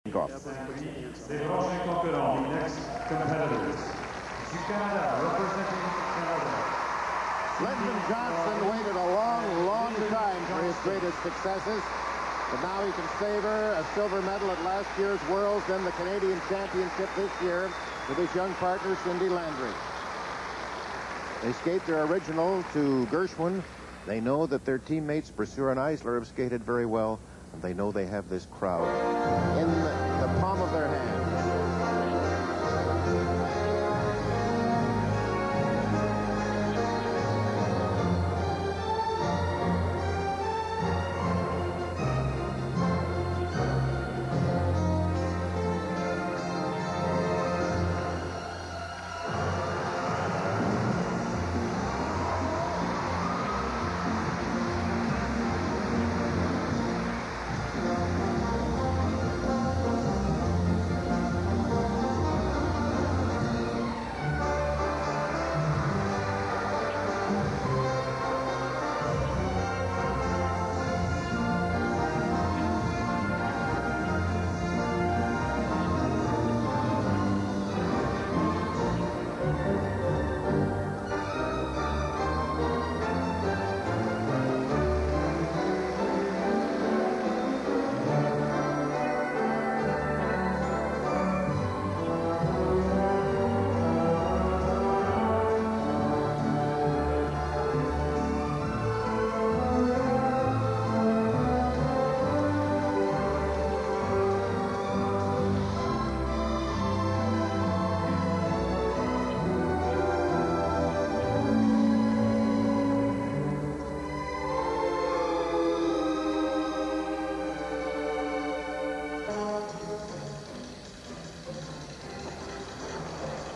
Off. Lyndon Johnston waited a long time for his greatest successes, but now he can savor a silver medal at last year's Worlds and the Canadian Championship this year with his young partner, Cindy Landry. They skate their original to Gershwin. They know that their teammates, Brasseur and Eisler, have skated very well, and they know they have this crowd in the palm of their hands.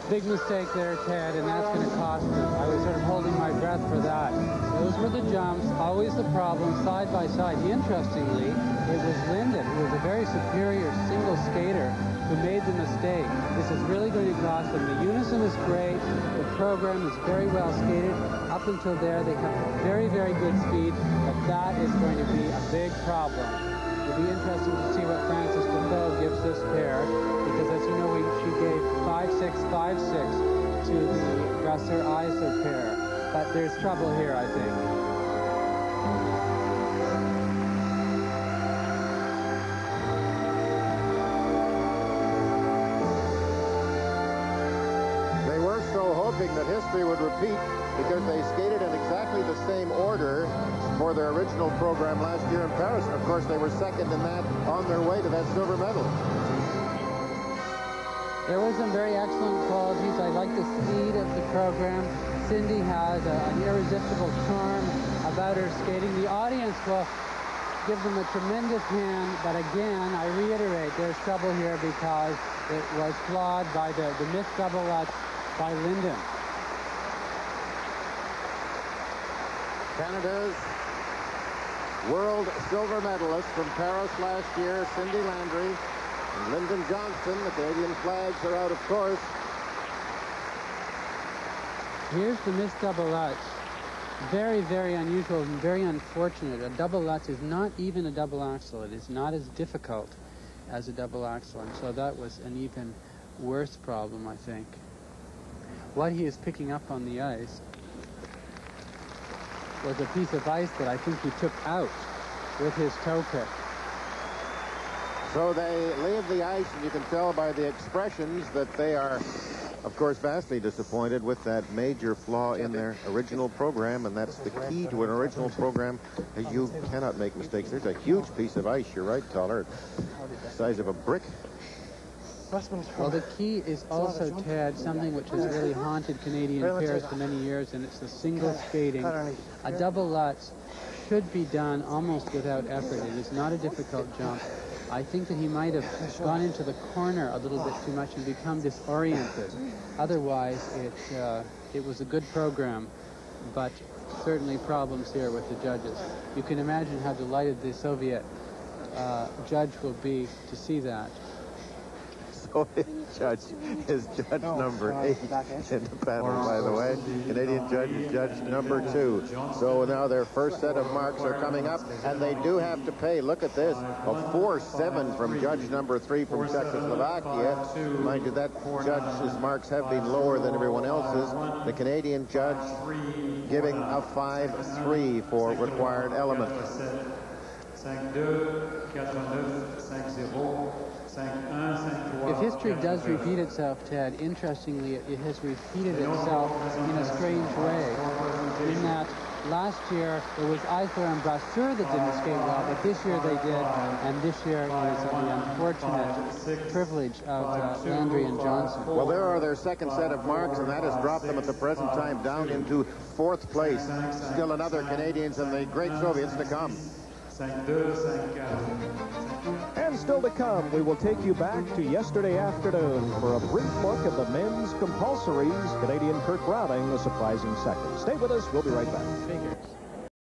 Big mistake there, Ted, and that's going to cost him. I was sort of holding my breath for that. Those were the jumps, always the problem, side by side. Interestingly, it was Lyndon, who was a very superior single skater, who made the mistake. This is really going to cost them. The unison is great. The program is very well skated. Up until there, they have very, very good speed, but that is going to be a big problem. It'll be interesting to see what Frances Defoe gives this pair, because as you know, she gave 5-6, 5-6 to the Brasseur-Eisler pair. But there's trouble here, I think. They were so hoping that history would repeat because they skated in exactly the same order for their original program last year in Paris. And of course, they were second in that on their way to that silver medal. There were some very excellent qualities. I like the speed of the program. Cindy has an irresistible charm about her skating. The audience will give them a tremendous hand, but again, I reiterate, there's trouble here because it was flawed by the missed double lutz by Lyndon. Canada's world silver medalist from Paris last year, Cindy Landry, and Lyndon Johnston. The Canadian flags are out, of course. Here's the missed double lutz. Very, very unusual and very unfortunate. A double lutz is not even a double axel. It is not as difficult as a double axel, and so that was an even worse problem, I think. What he is picking up on the ice was a piece of ice that I think he took out with his toe pick. So they leave the ice, and you can tell by the expressions that they are, of course, vastly disappointed with that major flaw in their original program, and that's the key to an original program. You cannot make mistakes. There's a huge piece of ice, you're right, Toller, the size of a brick. Well, the key is also, Ted, something which has really haunted Canadian pairs for many years, and it's the single skating. A double lutz should be done almost without effort. It is not a difficult jump. I think that he might have gone into the corner a little bit too much and become disoriented. Otherwise, it was a good program, but certainly problems here with the judges. You can imagine how delighted the Soviet judge will be to see that. Soviet judge is judge number 8 in the panel, by the way. Canadian judge is judge number 2. So now their first set of marks are coming up, and they do have to pay. Look at this, a 4-7 from judge number 3 from Czechoslovakia. Mind you, that judge's marks have been lower than everyone else's. The Canadian judge giving a 5-3 for required element. If history does repeat itself, Ted, interestingly, it has repeated itself in a strange way, in that last year it was Eifler and Brasseur that didn't skate well, but this year they did, and this year is the unfortunate privilege of Landry and Johnston. Well, there are their second set of marks, and that has dropped them at the present time down into 4th place. Still another Canadians and the great Soviets to come. And still to come, we will take you back to yesterday afternoon for a brief look at the men's compulsories. Canadian Kurt Browning, a surprising second. Stay with us. We'll be right back.